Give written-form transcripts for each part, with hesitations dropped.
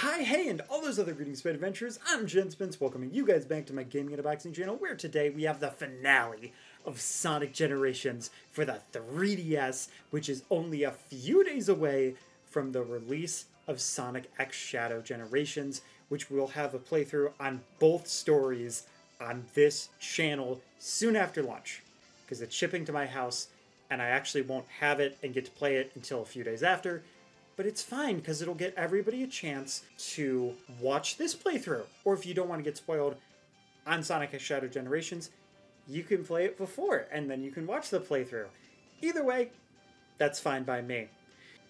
Hi, hey, and all those other greetings, Spade Adventurers. I'm Jen Spence, welcoming you guys back to my Gaming and Unboxing channel, where today we have the finale of Sonic Generations for the 3DS, which is only a few days away from the release of Sonic X Shadow Generations, which we'll have a playthrough on both stories on this channel soon after launch, because it's shipping to my house, and I actually won't have it and get to play it until a few days after. But it's fine, because it'll get everybody a chance to watch this playthrough. Or if you don't want to get spoiled on Sonic X Shadow Generations, you can play it before, and then you can watch the playthrough. Either way, that's fine by me.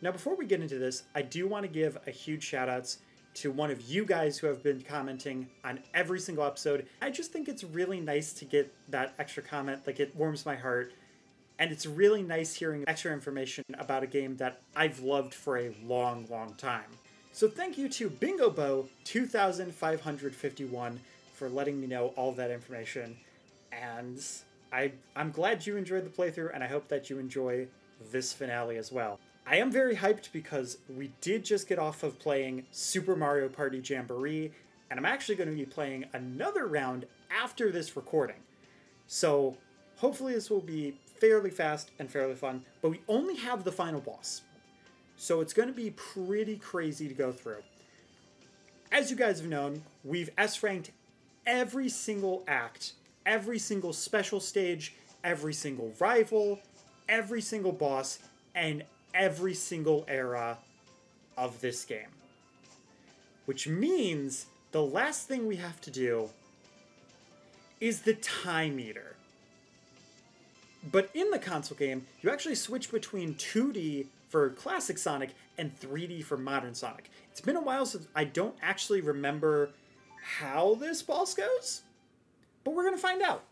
Now, before we get into this, I do want to give a huge shout-outs to one of you guys who have been commenting on every single episode. I just think it's really nice to get that extra comment. Like, it warms my heart. And it's really nice hearing extra information about a game that I've loved for a long, long time. So thank you to BingoBo 2551 for letting me know all of that information. And I'm glad you enjoyed the playthrough, and I hope that you enjoy this finale as well. I am very hyped because we did just get off of playing Super Mario Party Jamboree, and I'm actually going to be playing another round after this recording. So hopefully this will be fairly fast and fairly fun, but we only have the final boss. So it's going to be pretty crazy to go through. As you guys have known, we've S-ranked every single act, every single special stage, every single rival, every single boss, and every single era of this game. Which means the last thing we have to do is the time meter. But in the console game, you actually switch between 2D for classic Sonic and 3D for modern Sonic. It's been a while since I don't actually remember how this boss goes, but we're going to find out.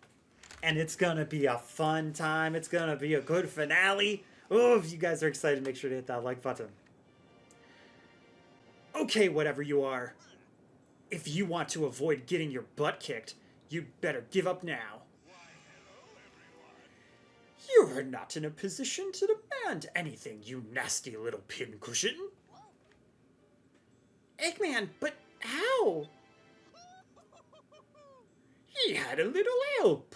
And it's going to be a fun time. It's going to be a good finale. Oh, if you guys are excited, make sure to hit that like button. Okay, whatever you are. If you want to avoid getting your butt kicked, you'd better give up now. You're not in a position to demand anything, you nasty little pincushion. Eggman, but how? He had a little help.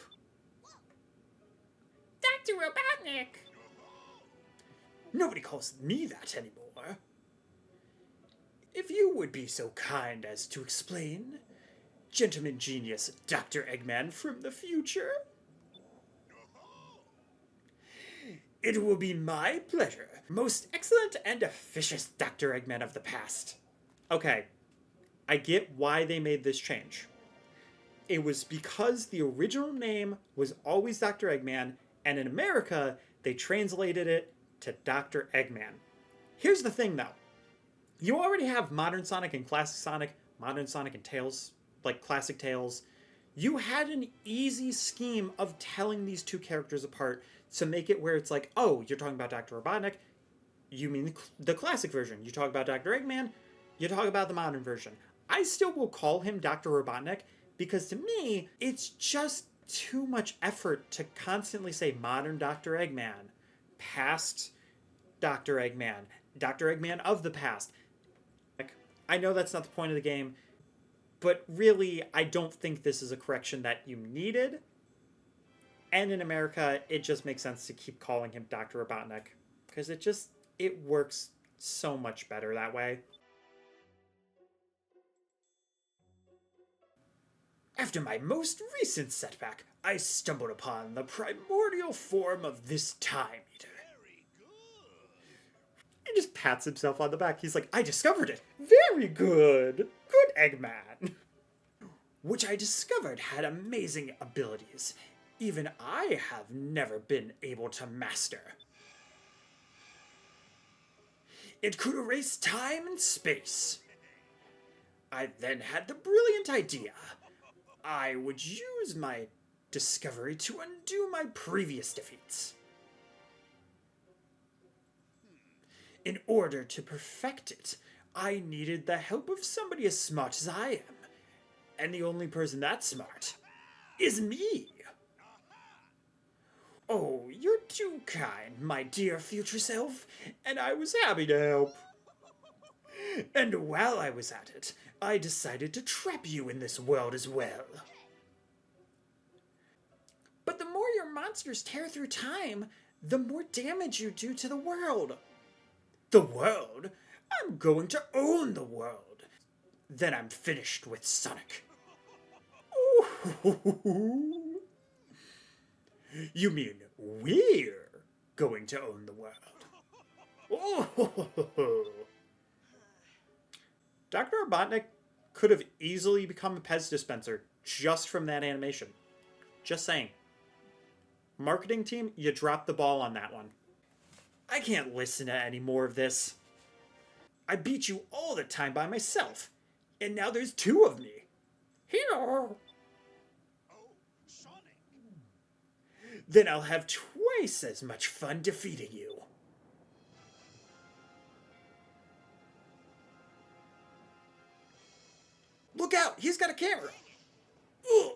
Dr. Robotnik! Nobody calls me that anymore. If you would be so kind as to explain, Gentleman Genius Dr. Eggman from the future. It will be my pleasure, most excellent and officious Dr. Eggman of the past. Okay, I get why they made this change. It was because the original name was always Dr. Eggman, and in America, they translated it to Dr. Eggman. Here's the thing, though. You already have Modern Sonic and Classic Sonic, Modern Sonic and Tails, like Classic Tails. You had an easy scheme of telling these two characters apart to make it where it's like, oh, you're talking about Dr. Robotnik, you mean the classic version. You talk about Dr. Eggman, you talk about the modern version. I still will call him Dr. Robotnik because to me, it's just too much effort to constantly say modern Dr. Eggman, past Dr. Eggman, Dr. Eggman of the past. I know that's not the point of the game, but really, I don't think this is a correction that you needed. And in America, it just makes sense to keep calling him Dr. Robotnik, because it works so much better that way. After my most recent setback, I stumbled upon the primordial form of this time eater. He just pats himself on the back. He's like, I discovered it. Very good. Good, Eggman. Which I discovered had amazing abilities. Even I have never been able to master. It could erase time and space. I then had the brilliant idea. I would use my discovery to undo my previous defeats. In order to perfect it, I needed the help of somebody as smart as I am. And the only person that's smart is me. Oh, you're too kind, my dear future self, and I was happy to help. And while I was at it, I decided to trap you in this world as well. But the more your monsters tear through time, the more damage you do to the world. The world? I'm going to own the world. Then I'm finished with Sonic. Ooh. You mean we're going to own the world? Ooh. Dr. Robotnik could have easily become a Pez dispenser just from that animation. Just saying. Marketing team, you dropped the ball on that one. I can't listen to any more of this. I beat you all the time by myself, and now there's two of me. Hello. Oh, Sonic. Then I'll have twice as much fun defeating you. Look out! He's got a camera! Ugh.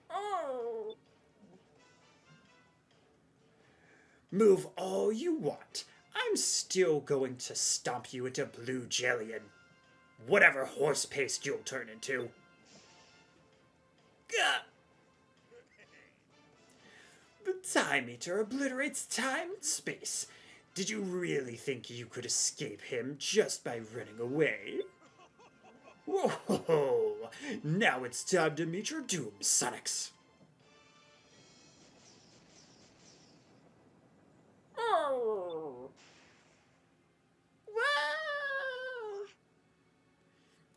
Oh. Move all you want. I'm still going to stomp you into blue jelly and whatever horse paste you'll turn into. Gah. The Time Eater obliterates time and space. Did you really think you could escape him just by running away? Whoa! Now it's time to meet your doom, Sonics. Oh! Wow!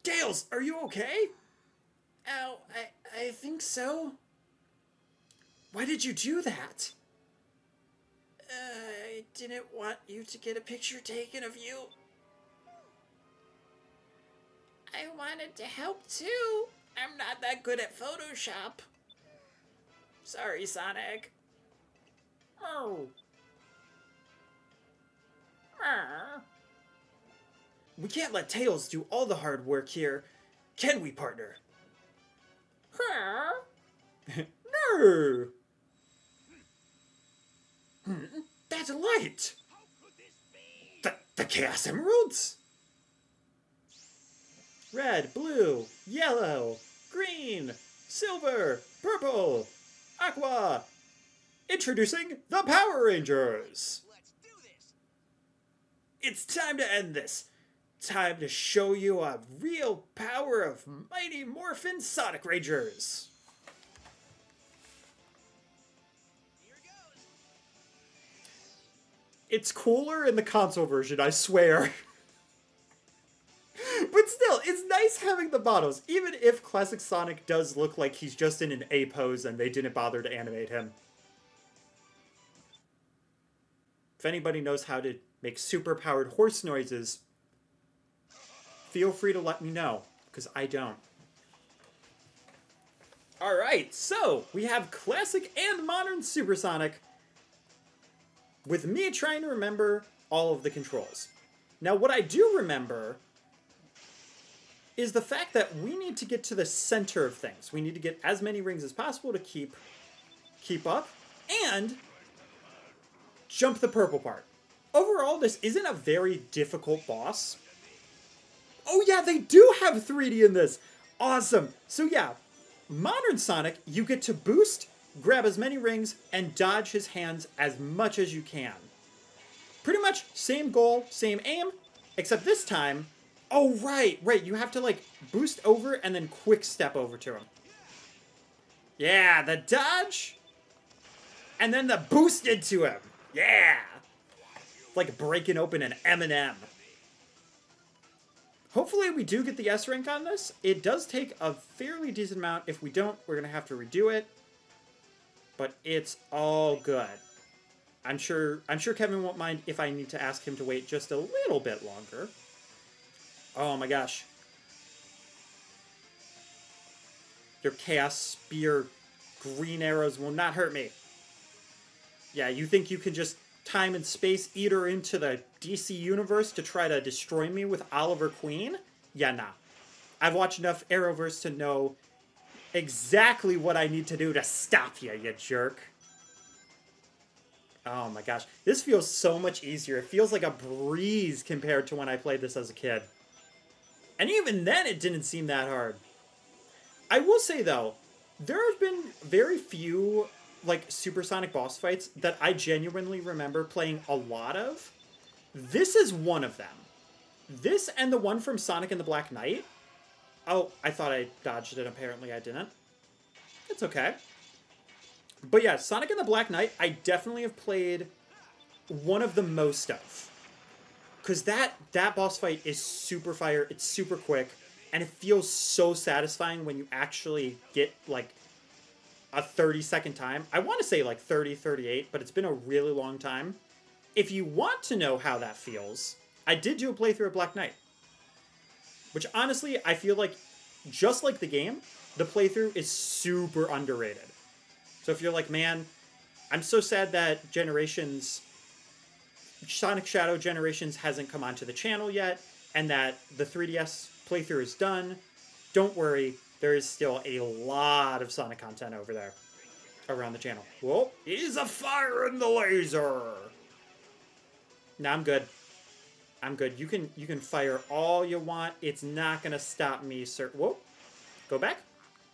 Tails, are you okay? Ow, I think so. Why did you do that? I didn't want you to get a picture taken of you. I wanted to help too. I'm not that good at Photoshop. Sorry, Sonic. Oh. We can't let Tails do all the hard work here. Can we, partner? No. That's a light. The Chaos Emeralds? Red, blue, yellow, green, silver, purple, aqua. Introducing the Power Rangers. Let's do this. It's time to end this. Time to show you a real power of mighty Morphin Sonic Rangers. Here goes. It's cooler in the console version, I swear. But still, it's nice having the models, even if Classic Sonic does look like he's just in an A pose and they didn't bother to animate him. If anybody knows how to make super-powered horse noises, feel free to let me know, because I don't. Alright, so we have Classic and Modern Supersonic, with me trying to remember all of the controls. Now, what I do remember is the fact that we need to get to the center of things. We need to get as many rings as possible to keep up, and jump the purple part. Overall, this isn't a very difficult boss. Oh yeah, they do have 3D in this! Awesome! So yeah, Modern Sonic, you get to boost, grab as many rings, and dodge his hands as much as you can. Pretty much same goal, same aim, except this time, oh right, you have to like boost over and then quick step over to him. Yeah, the dodge, and then the boost into him. Yeah! Like breaking open an M&M. Hopefully we do get the S rank on this. It does take a fairly decent amount. If we don't, we're going to have to redo it. But it's all good. I'm sure Kevin won't mind if I need to ask him to wait just a little bit longer. Oh my gosh. Your Chaos Spear green arrows will not hurt me. Yeah, you think you can just time and space eater into the DC universe to try to destroy me with Oliver Queen? Yeah, nah. I've watched enough Arrowverse to know exactly what I need to do to stop you, you jerk. Oh my gosh. This feels so much easier. It feels like a breeze compared to when I played this as a kid. And even then, it didn't seem that hard. I will say, though, there have been very few, like, supersonic boss fights that I genuinely remember playing a lot of. This is one of them. This and the one from Sonic and the Black Knight. Oh, I thought I dodged it. Apparently I didn't. It's okay. But yeah, Sonic and the Black Knight, I definitely have played one of the most of. Because that boss fight is super fire, it's super quick, and it feels so satisfying when you actually get, like, a 30-second time. I want to say, like, 30, 38, but it's been a really long time. If you want to know how that feels, I did do a playthrough of Black Knight. Which, honestly, I feel like, just like the game, the playthrough is super underrated. So if you're like, man, I'm so sad that Sonic Shadow Generations hasn't come onto the channel yet, and that the 3DS playthrough is done, don't worry, there is still a lot of Sonic content over there around the channel. Whoa, he's a fire in the laser! Nah, I'm good. I'm good. You can fire all you want. It's not gonna stop me, sir. Whoa. Go back.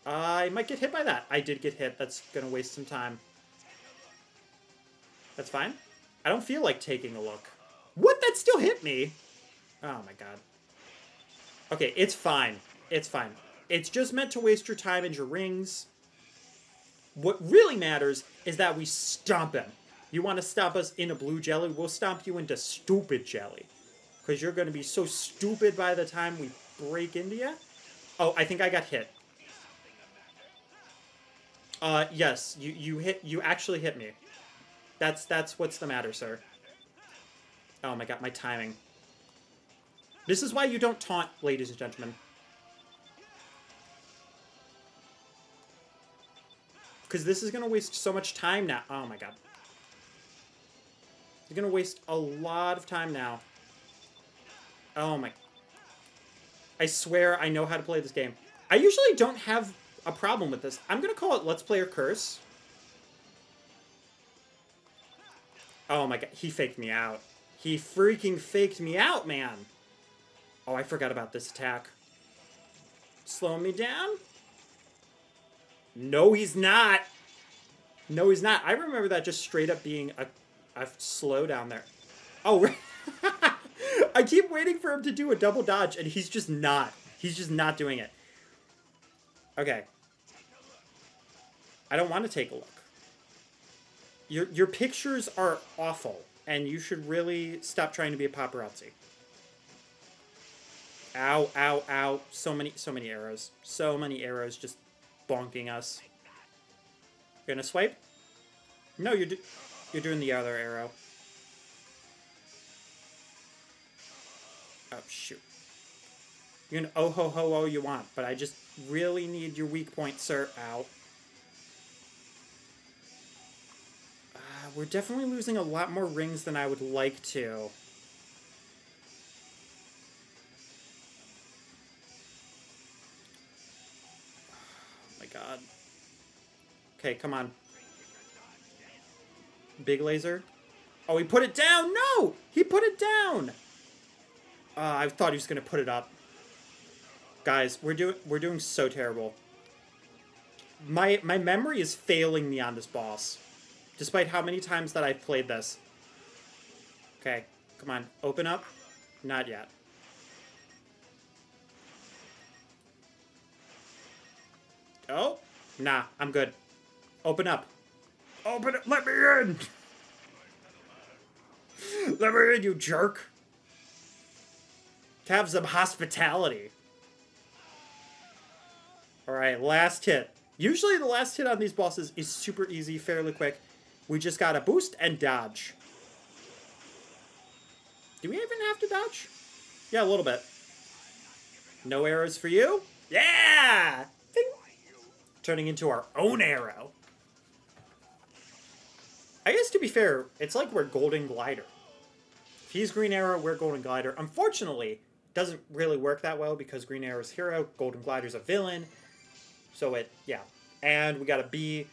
I might get hit by that. I did get hit. That's gonna waste some time. That's fine. I don't feel like taking a look. What? That still hit me? Oh my god. Okay, it's fine. It's fine. It's just meant to waste your time and your rings. What really matters is that we stomp him. You want to stop us in a blue jelly? We'll stomp you into stupid jelly. Because you're going to be so stupid by the time we break into you. Oh, I think I got hit. Yes, you actually hit me. That's what's the matter, sir. Oh my god, my timing. This is why you don't taunt, ladies and gentlemen. Because this is going to waste so much time now. Oh my god. You're going to waste a lot of time now. Oh my... I swear I know how to play this game. I usually don't have a problem with this. I'm going to call it Let's Player Curse. Oh my god, he faked me out. He freaking faked me out, man. Oh, I forgot about this attack. Slowing me down? No, he's not. No, he's not. I remember that just straight up being a slow down there. Oh, I keep waiting for him to do a double dodge, and he's just not. He's just not doing it. Okay. I don't want to take a look. Your pictures are awful, and you should really stop trying to be a paparazzi. Ow, ow, ow. So many arrows. So many arrows just bonking us. You're gonna swipe? No, you're doing the other arrow. Oh, shoot. You can oh-ho-ho-oh you want, but I just really need your weak point, sir. Ow. We're definitely losing a lot more rings than I would like to. Oh my god. Okay, come on. Big laser. Oh, he put it down! No! He put it down! I thought he was gonna put it up. Guys, we're doing so terrible. My memory is failing me on this boss. Despite how many times that I've played this. Okay, come on. Open up. Not yet. Oh? Nah, I'm good. Open up. Open it! Let me in! Let me in, you jerk! Have some hospitality. Alright, last hit. Usually the last hit on these bosses is super easy, fairly quick. We just gotta boost and dodge. Do we even have to dodge? Yeah, a little bit. No arrows for you? Yeah! Bing. Turning into our own arrow. I guess to be fair, it's like we're Golden Glider. If he's Green Arrow, we're Golden Glider. Unfortunately, it doesn't really work that well because Green Arrow's hero, Golden Glider's a villain. So yeah. And we got a B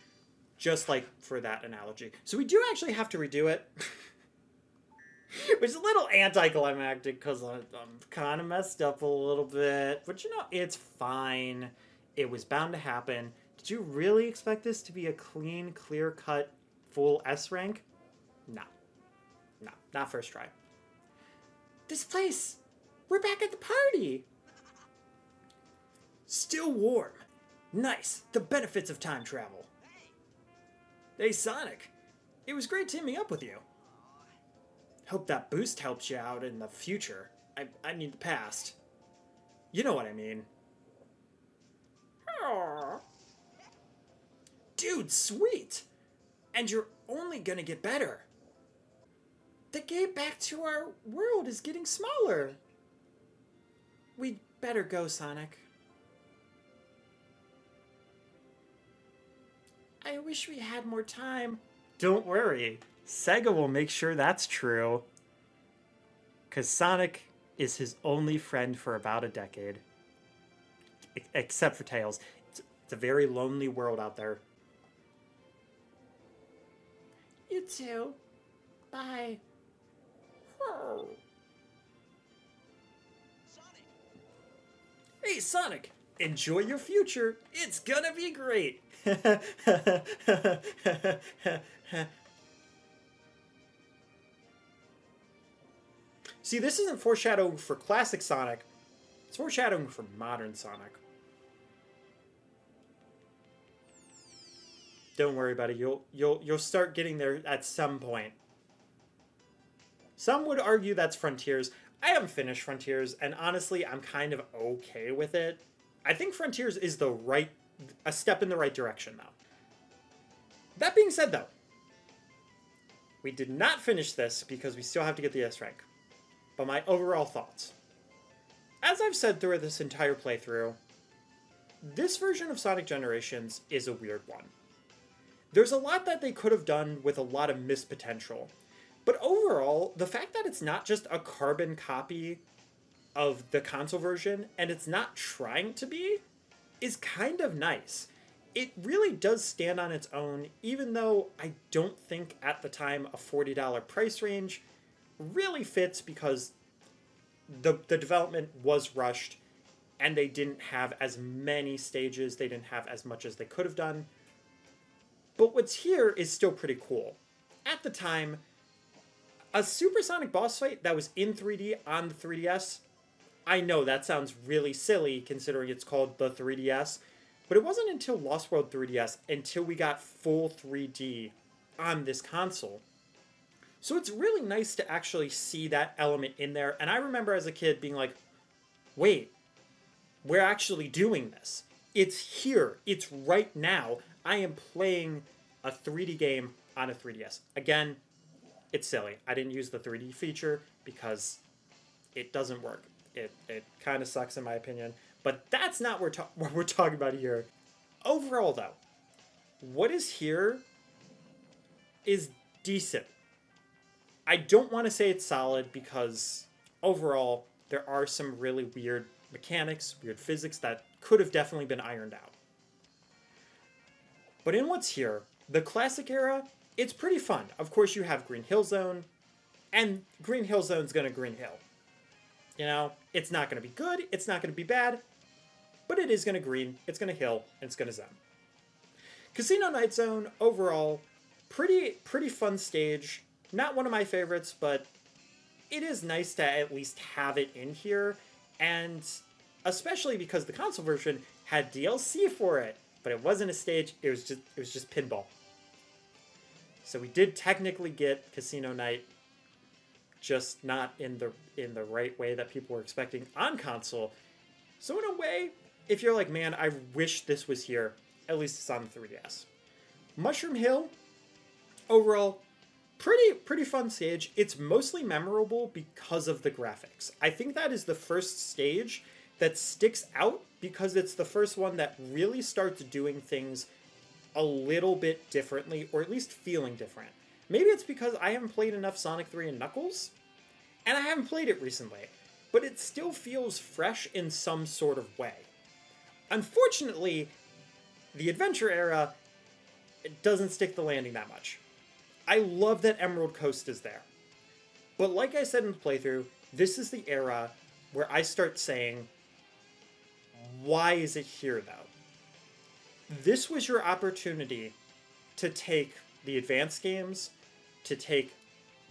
just like for that analogy. So we do actually have to redo it. Which is a little anticlimactic because I'm kind of messed up a little bit. But you know, it's fine. It was bound to happen. Did you really expect this to be a clean, clear-cut, full S rank? No. No, not first try. This place! We're back at the party! Still warm. Nice. The benefits of time travel. Hey, Sonic. It was great teaming up with you. Hope that boost helps you out in the future. I mean the past. You know what I mean. Dude, sweet! And you're only gonna get better. The gate back to our world is getting smaller. We'd better go, Sonic. I wish we had more time. Don't worry. Sega will make sure that's true. Because Sonic is his only friend for about a decade. Except for Tails. It's a very lonely world out there. You too. Bye. Sonic. Hey, Sonic. Enjoy your future. It's gonna be great. See, this isn't foreshadowing for classic Sonic. It's foreshadowing for modern Sonic. Don't worry, buddy. You'll start getting there at some point. Some would argue that's Frontiers. I haven't finished Frontiers, and honestly, I'm kind of okay with it. I think Frontiers is a step in the right direction, though. That being said, though, we did not finish this because we still have to get the S rank. But my overall thoughts. As I've said throughout this entire playthrough, this version of Sonic Generations is a weird one. There's a lot that they could have done with a lot of missed potential. But overall, the fact that it's not just a carbon copy of the console version, and it's not trying to be, is kind of nice. It really does stand on its own, even though I don't think at the time a $40 price range really fits because the development was rushed and they didn't have as many stages, they didn't have as much as they could have done. But what's here is still pretty cool. At the time, a Supersonic boss fight that was in 3D on the 3DS, I know that sounds really silly considering it's called the 3DS, but it wasn't until Lost World 3DS until we got full 3D on this console. So it's really nice to actually see that element in there. And I remember as a kid being like, wait, we're actually doing this. It's here. It's right now. I am playing a 3D game on a 3DS. Again, it's silly. I didn't use the 3D feature because it doesn't work. It kind of sucks in my opinion. But that's not what we're talking about here. Overall, though, what is here is decent. I don't want to say it's solid because overall there are some really weird mechanics, weird physics that could have definitely been ironed out. But in what's here, the classic era, it's pretty fun. Of course you have Green Hill Zone, and Green Hill Zone's gonna Green Hill. You know, it's not gonna be good, it's not gonna be bad, but it is gonna green, it's gonna hill, and it's gonna zone. Casino Night Zone, overall, pretty fun stage. Not one of my favorites, but it is nice to at least have it in here, and especially because the console version had DLC for it, but it wasn't a stage, it was just pinball. So we did technically get Casino Night, just not in the right way that people were expecting on console. So in a way, if you're like, man, I wish this was here, at least it's on the 3DS. Mushroom Hill, overall, pretty fun stage. It's mostly memorable because of the graphics. I think that is the first stage that sticks out because it's the first one that really starts doing things a little bit differently, or at least feeling different. Maybe it's because I haven't played enough Sonic 3 and Knuckles, and I haven't played it recently, but it still feels fresh in some sort of way. Unfortunately, the Adventure era it doesn't stick the landing that much. I love that Emerald Coast is there. But like I said in the playthrough, this is the era where I start saying, why is it here though? This was your opportunity to take the advanced games, to take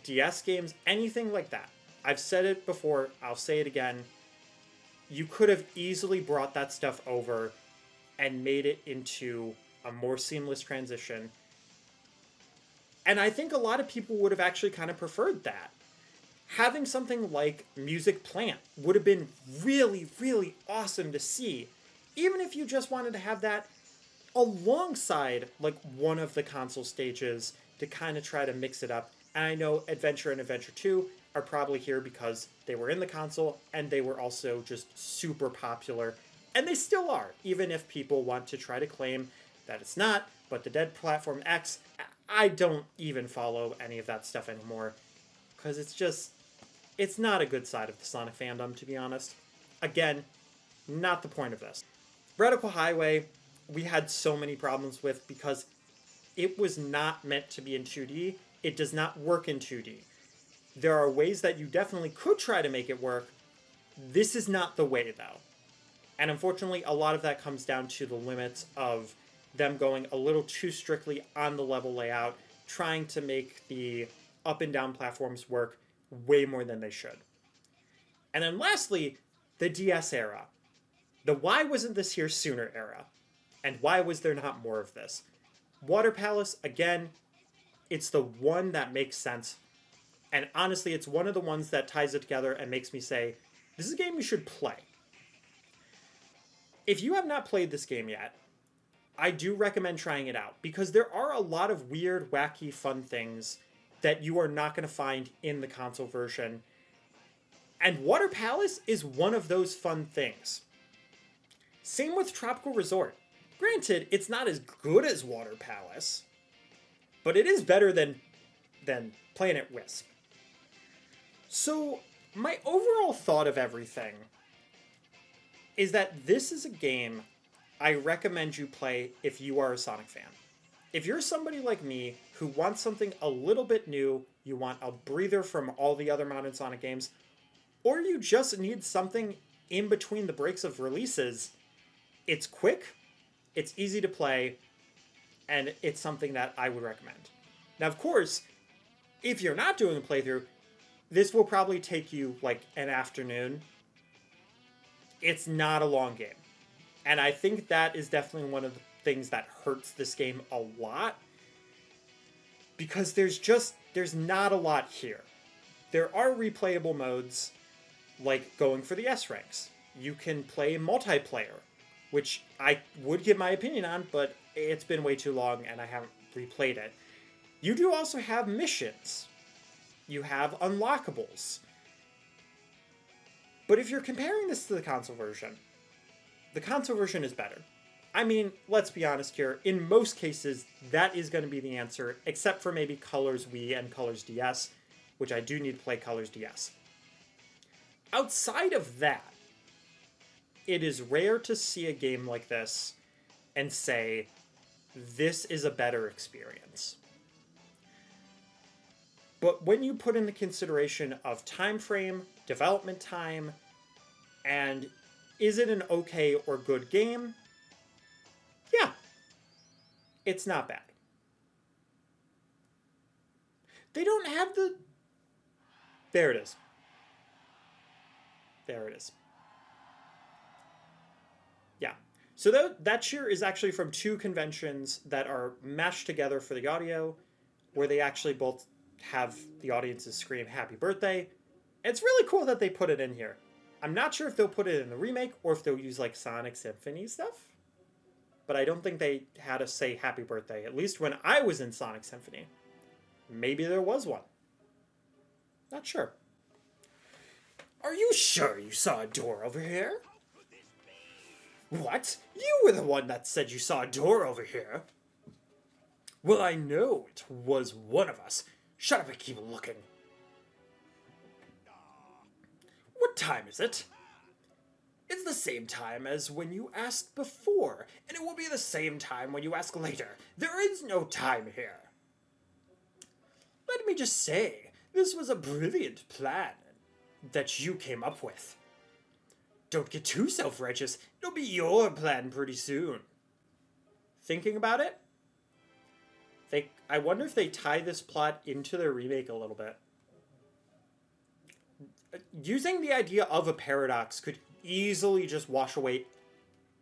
DS games, anything like that. I've said it before, I'll say it again. You could have easily brought that stuff over and made it into a more seamless transition. And I think a lot of people would have actually kind of preferred that. Having something like Music Plant would have been really, really awesome to see. Even if you just wanted to have that alongside like one of the console stages to kind of try to mix it up. And I know Adventure and Adventure 2 are probably here because they were in the console and they were also just super popular. And they still are, even if people want to try to claim that it's not. But the Dead Platform X, I don't even follow any of that stuff anymore because it's not a good side of the Sonic fandom, to be honest. Again, not the point of this. Radical Highway, we had so many problems with because it was not meant to be in 2D. It does not work in 2D. There are ways that you definitely could try to make it work. This is not the way, though. And unfortunately, a lot of that comes down to the limits of them going a little too strictly on the level layout, trying to make the up and down platforms work way more than they should. And then lastly, the DS era. The why wasn't this here sooner era. And why was there not more of this? Water Palace, again, it's the one that makes sense. And honestly, it's one of the ones that ties it together and makes me say, this is a game you should play. If you have not played this game yet, I do recommend trying it out because there are a lot of weird, wacky, fun things that you are not going to find in the console version. And Water Palace is one of those fun things. Same with Tropical Resort. Granted, it's not as good as Water Palace, but it is better than Planet Wisp. So, my overall thought of everything is that this is a game I recommend you play if you are a Sonic fan. If you're somebody like me who wants something a little bit new, you want a breather from all the other modern Sonic games, or you just need something in between the breaks of releases, it's quick, it's easy to play, and it's something that I would recommend. Now, of course, if you're not doing a playthrough, this will probably take you like an afternoon. It's not a long game. And I think that is definitely one of the things that hurts this game a lot. Because there's not a lot here. There are replayable modes, like going for the S ranks. You can play multiplayer, which I would give my opinion on, but it's been way too long and I haven't replayed it. You do also have missions. You have unlockables. But if you're comparing this to the console version is better. I mean, let's be honest here. In most cases, that is going to be the answer, except for maybe Colors Wii and Colors DS, which I do need to play Colors DS. Outside of that, it is rare to see a game like this and say, this is a better experience. But when you put in the consideration of time frame, development time, and is it an okay or good game? Yeah, it's not bad. They don't have the... There it is. There it is. Yeah. So that cheer is actually from two conventions that are mashed together for the audio, where they actually both have the audiences scream happy birthday. It's really cool that they put it in here. I'm not sure if they'll put it in the remake or if they'll use like Sonic Symphony stuff. But I don't think they had us say happy birthday, at least when I was in Sonic Symphony. Maybe there was one. Not sure. Are you sure you saw a door over here? What? You were the one that said you saw a door over here. Well, I know it was one of us. Shut up and keep looking. What time is it? It's the same time as when you asked before, and it will be the same time when you ask later. There is no time here. Let me just say, this was a brilliant plan that you came up with. Don't get too self-righteous. It'll be your plan pretty soon. Thinking about it? I wonder if they tie this plot into their remake a little bit. Using the idea of a paradox could easily just wash away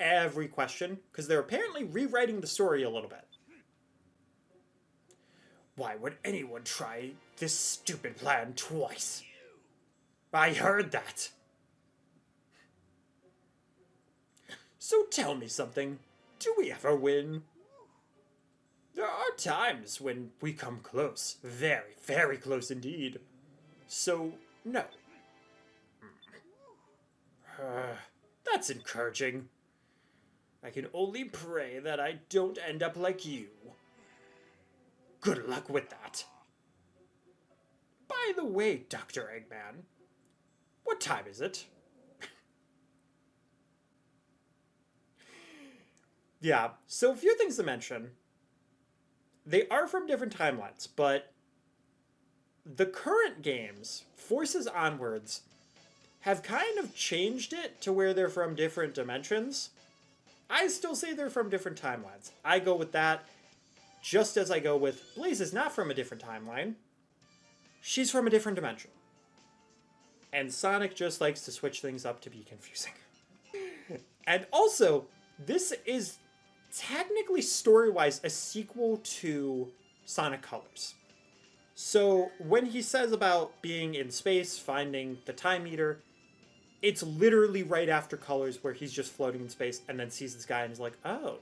every question, because they're apparently rewriting the story a little bit. Why would anyone try this stupid plan twice? I heard that. So tell me something. Do we ever win? There are times when we come close. Very, very close indeed. So, no. That's encouraging. I can only pray that I don't end up like you. Good luck with that. By the way, Dr. Eggman, what time is it? Yeah, so a few things to mention. They are from different timelines, but the current games, Forces Onwards, have kind of changed it to where they're from different dimensions. I still say they're from different timelines. I go with that, just as I go with Blaze is not from a different timeline. She's from a different dimension. And Sonic just likes to switch things up to be confusing. And also, this is technically story-wise a sequel to Sonic Colors. So when he says about being in space, finding the time meter, it's literally right after Colors where he's just floating in space and then sees this guy and is like, oh,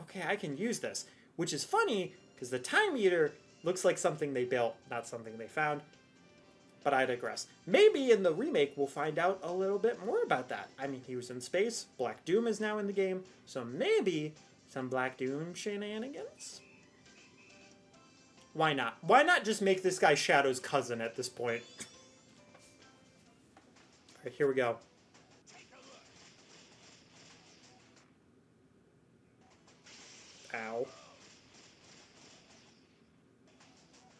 okay, I can use this. Which is funny because the time meter looks like something they built, not something they found. But I digress. Maybe in the remake we'll find out a little bit more about that. I mean, he was in space. Black Doom is now in the game. So maybe some Black Doom shenanigans? Why not? Why not just make this guy Shadow's cousin at this point? Alright, here we go. Ow.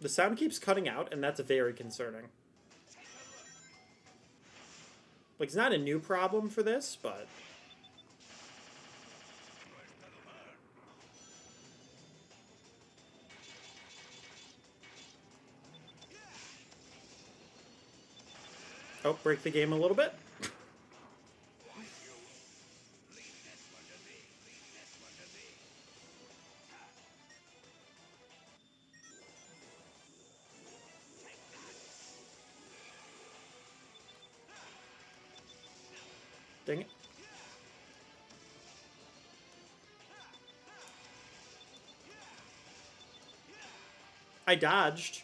The sound keeps cutting out, and that's very concerning. Like, it's not a new problem for this, but... Oh, break the game a little bit. Dang it. I dodged.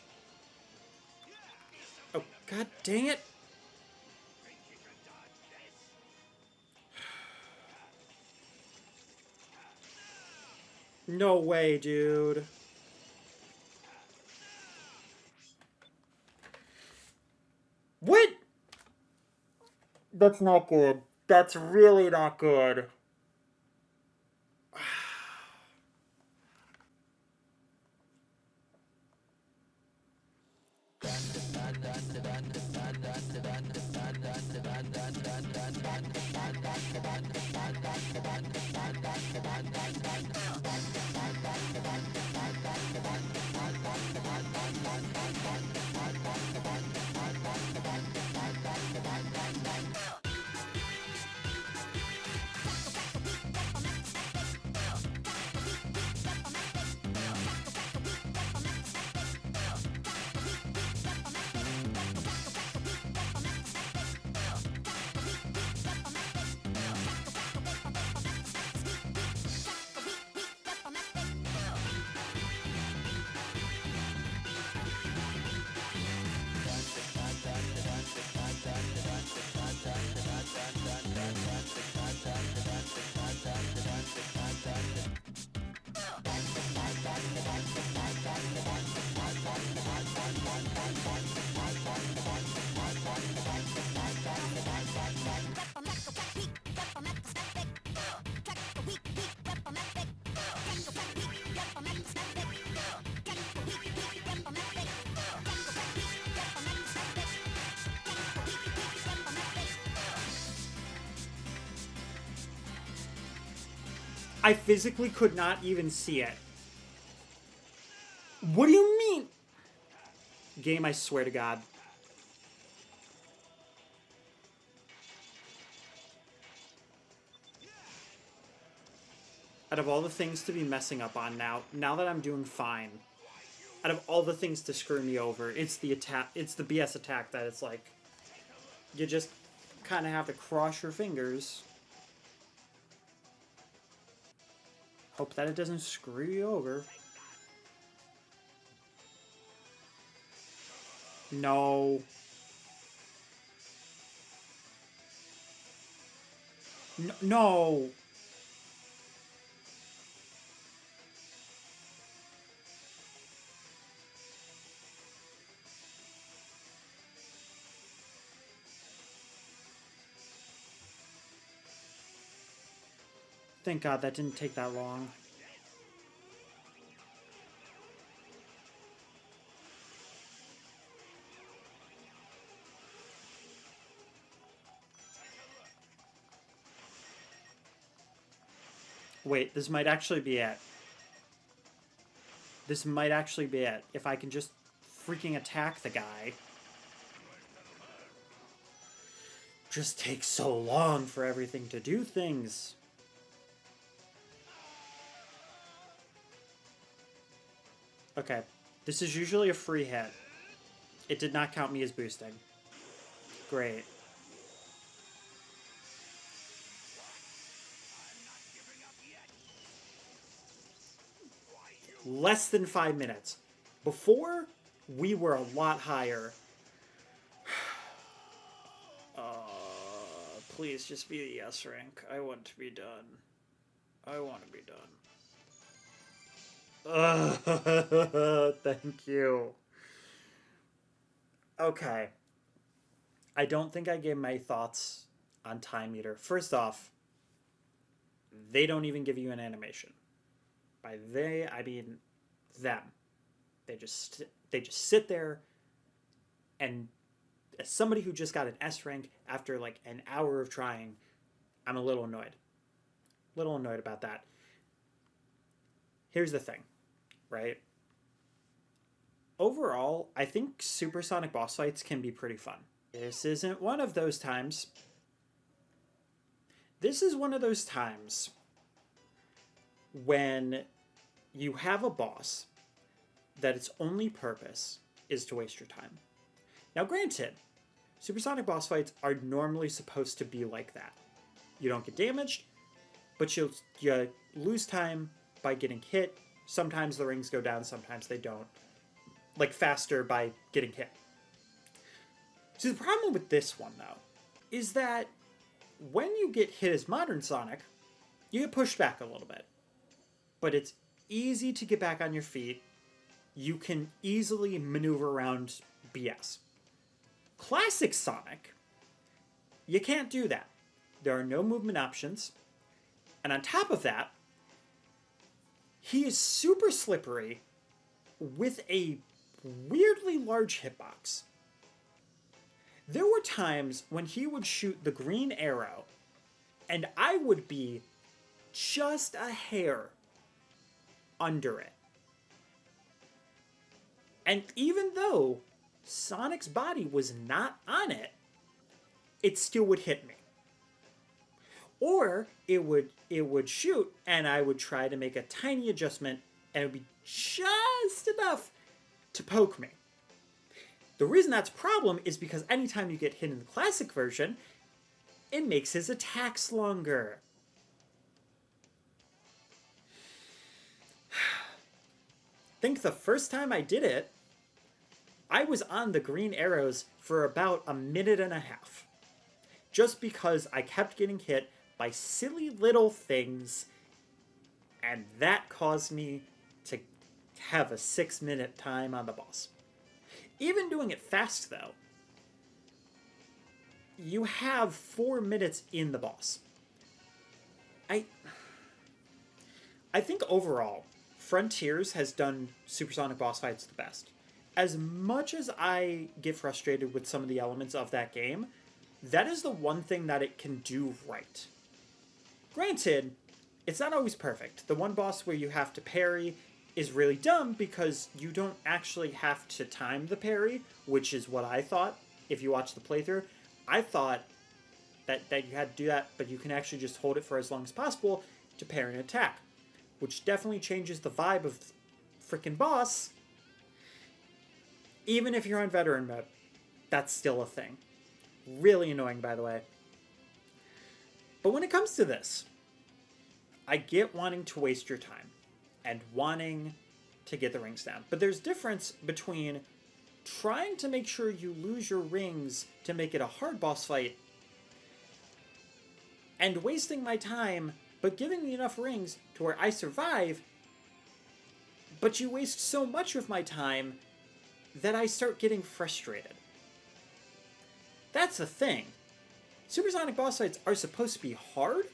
Oh, god dang it. No way, dude. What? That's not good. That's really not good. I physically could not even see it. What do you mean? Game, I swear to God. Out of all the things to be messing up on now that I'm doing fine, out of all the things to screw me over, it's the attack, it's the BS attack that it's like, you just kind of have to cross your fingers. Hope that it doesn't screw you over. No. No. Thank God that didn't take that long. Wait, this might actually be it. This might actually be it. If I can just freaking attack the guy. Just takes so long for everything to do things. Okay, this is usually a free hit. It did not count me as boosting. Great. Less than 5 minutes. Before, we were a lot higher. Please just be the S rank. I want to be done. I want to be done. Thank you. Okay. I don't think I gave my thoughts on Time Eater. First off, they don't even give you an animation. By they, I mean them. They just sit there, and as somebody who just got an S rank after like an hour of trying, I'm a little annoyed. A little annoyed about that. Here's the thing, right? Overall, I think supersonic boss fights can be pretty fun. This isn't one of those times. This is one of those times when you have a boss that its only purpose is to waste your time. Now, granted, supersonic boss fights are normally supposed to be like that. You don't get damaged, but you lose time by getting hit. Sometimes the rings go down, sometimes they don't. Like faster by getting hit. See, the problem with this one, though, is that when you get hit as Modern Sonic, you get pushed back a little bit. But it's easy to get back on your feet. You can easily maneuver around BS. Classic Sonic, you can't do that. There are no movement options. And on top of that, he is super slippery with a weirdly large hitbox. There were times when he would shoot the green arrow, and I would be just a hair under it. And even though Sonic's body was not on it, it still would hit me. Or it would shoot, and I would try to make a tiny adjustment, and it would be just enough to poke me. The reason that's a problem is because anytime you get hit in the classic version, it makes his attacks longer. I think the first time I did it, I was on the green arrows for about a minute and a half. Just because I kept getting hit by silly little things, and that caused me to have a 6-minute time on the boss. Even doing it fast, though, you have 4 minutes in the boss. I think overall, Frontiers has done supersonic boss fights the best. As much as I get frustrated with some of the elements of that game, that is the one thing that it can do right. Granted, it's not always perfect. The one boss where you have to parry is really dumb because you don't actually have to time the parry, which is what I thought if you watch the playthrough. I thought that you had to do that, but you can actually just hold it for as long as possible to parry an attack, which definitely changes the vibe of the freaking boss. Even if you're on veteran mode, that's still a thing. Really annoying, by the way. But when it comes to this, I get wanting to waste your time and wanting to get the rings down. But there's difference between trying to make sure you lose your rings to make it a hard boss fight and wasting my time but giving me enough rings to where I survive, but you waste so much of my time that I start getting frustrated. That's the thing. Supersonic boss fights are supposed to be hard,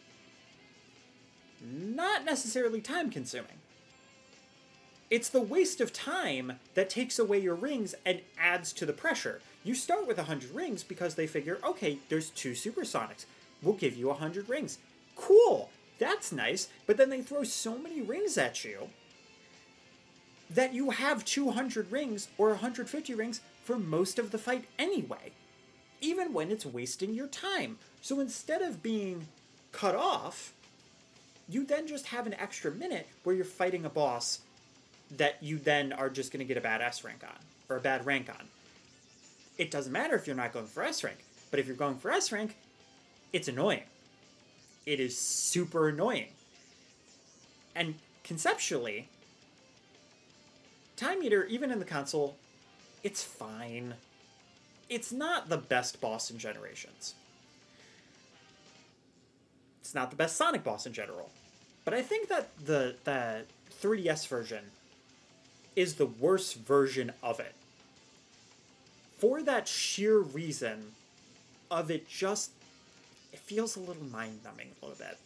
not necessarily time-consuming. It's the waste of time that takes away your rings and adds to the pressure. You start with 100 rings because they figure, okay, there's 2 supersonics. We'll give you 100 rings. Cool! That's nice, but then they throw so many rings at you that you have 200 rings or 150 rings for most of the fight anyway, even when it's wasting your time. So instead of being cut off, you then just have an extra minute where you're fighting a boss that you then are just going to get a bad S rank on, or a bad rank on. It doesn't matter if you're not going for S rank, but if you're going for S rank, it's annoying. It is super annoying. And conceptually, Time Eater, even in the console, it's fine. It's not the best boss in Generations. It's not the best Sonic boss in general. But I think that the 3DS version is the worst version of it. For that sheer reason of it just, it feels a little mind-numbing a little bit.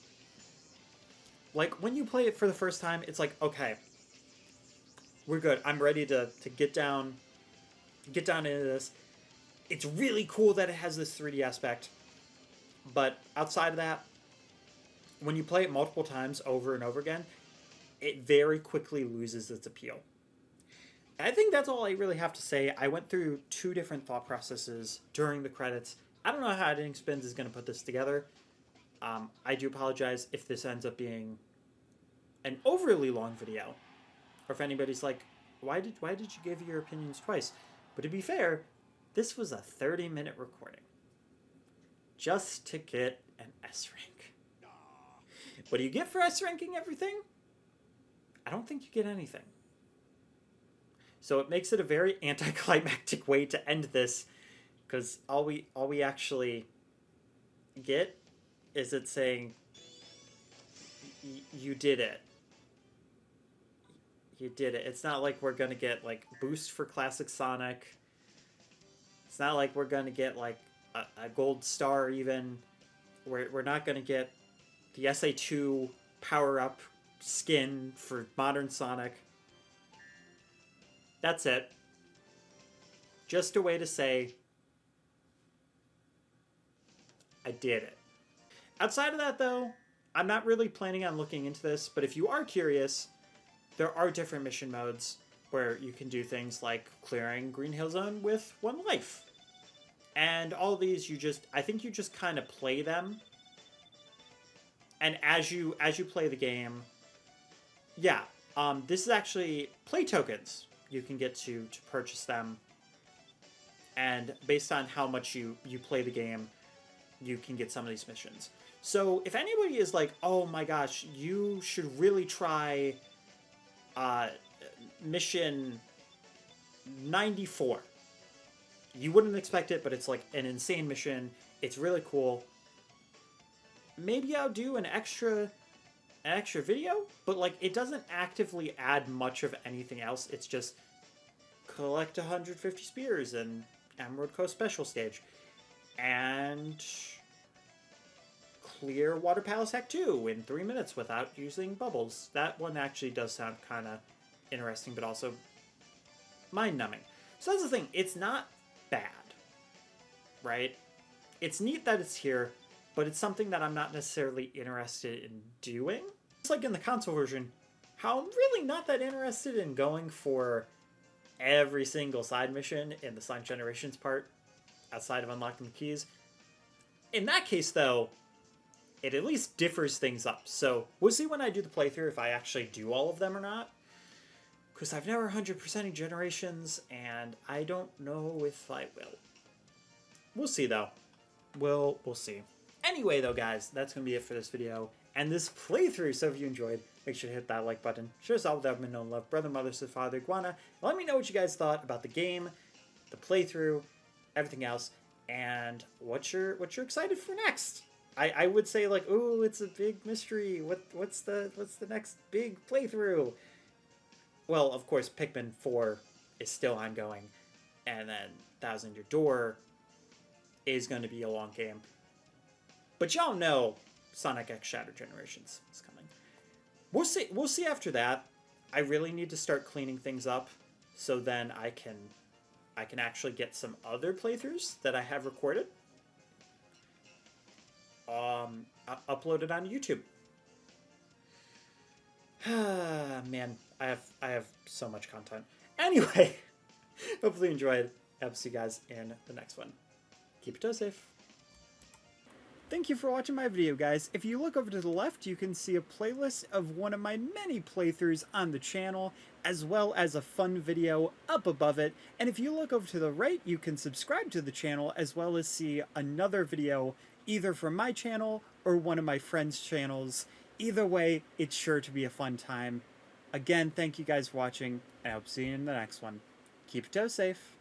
Like, when you play it for the first time, it's like, okay, we're good. I'm ready to get down into this. It's really cool that it has this 3D aspect. But outside of that, when you play it multiple times over and over again, it very quickly loses its appeal. I think that's all I really have to say. I went through 2 different thought processes during the credits. I don't know how Editing Spins is going to put this together. I do apologize if this ends up being an overly long video, or if anybody's like, why did you give your opinions twice? But to be fair, this was a 30-minute recording just to get an S rank. What do you get for S ranking everything? I don't think you get anything. So it makes it a very anticlimactic way to end this, because all we actually get is it saying, you did it. You did it. It's not like we're going to get, like, boost for Classic Sonic. It's not like we're going to get, like, a gold star even. We're not going to get the SA2 power-up skin for Modern Sonic. That's it. Just a way to say, I did it. Outside of that, though, I'm not really planning on looking into this, but if you are curious, there are different mission modes where you can do things like clearing Green Hill Zone with 1 life. And all these, I think you just kind of play them. And as you play the game, yeah, this is actually play tokens. You can get to purchase them. And based on how much you play the game, you can get some of these missions. So if anybody is like, oh my gosh, you should really try mission 94. You wouldn't expect it, but it's like an insane mission. It's really cool. Maybe I'll do an extra video, but like it doesn't actively add much of anything else. It's just collect 150 spears and Emerald Coast Special Stage and clear Water Palace Act 2 in 3 minutes without using bubbles. That one actually does sound kind of interesting, but also mind-numbing. So that's the thing. It's not bad, right? It's neat that it's here, but it's something that I'm not necessarily interested in doing. Just like in the console version, how I'm really not that interested in going for every single side mission in the Sonic Generations part outside of unlocking the keys. In that case, though, it at least differs things up. So we'll see when I do the playthrough if I actually do all of them or not. Because I've never 100%ed Generations, and I don't know if I will. We'll see, though. We'll see. Anyway, though, guys, that's going to be it for this video and this playthrough. So if you enjoyed, make sure to hit that like button. Share us all with everyone known love, brother, mother, sister, father, iguana. Let me know what you guys thought about the game, the playthrough, everything else, and what you're excited for next. I would say, like, ooh, it's a big mystery. What's the next big playthrough? Well, of course, Pikmin 4 is still ongoing, and then Thousand Year Door is going to be a long game. But y'all know Sonic X Shattered Generations is coming. We'll see after that. I really need to start cleaning things up, so then I can actually get some other playthroughs that I have recorded uploaded on YouTube. Man, I have so much content. Anyway, hopefully you enjoyed. I'll see you guys in the next one. Keep your toes safe. Thank you for watching my video, guys. If you look over to the left, you can see a playlist of one of my many playthroughs on the channel, as well as a fun video up above it. And if you look over to the right, you can subscribe to the channel, as well as see another video either from my channel or one of my friends' channels. Either way, it's sure to be a fun time. Again, thank you guys for watching, and I hope to see you in the next one. Keep your toes safe.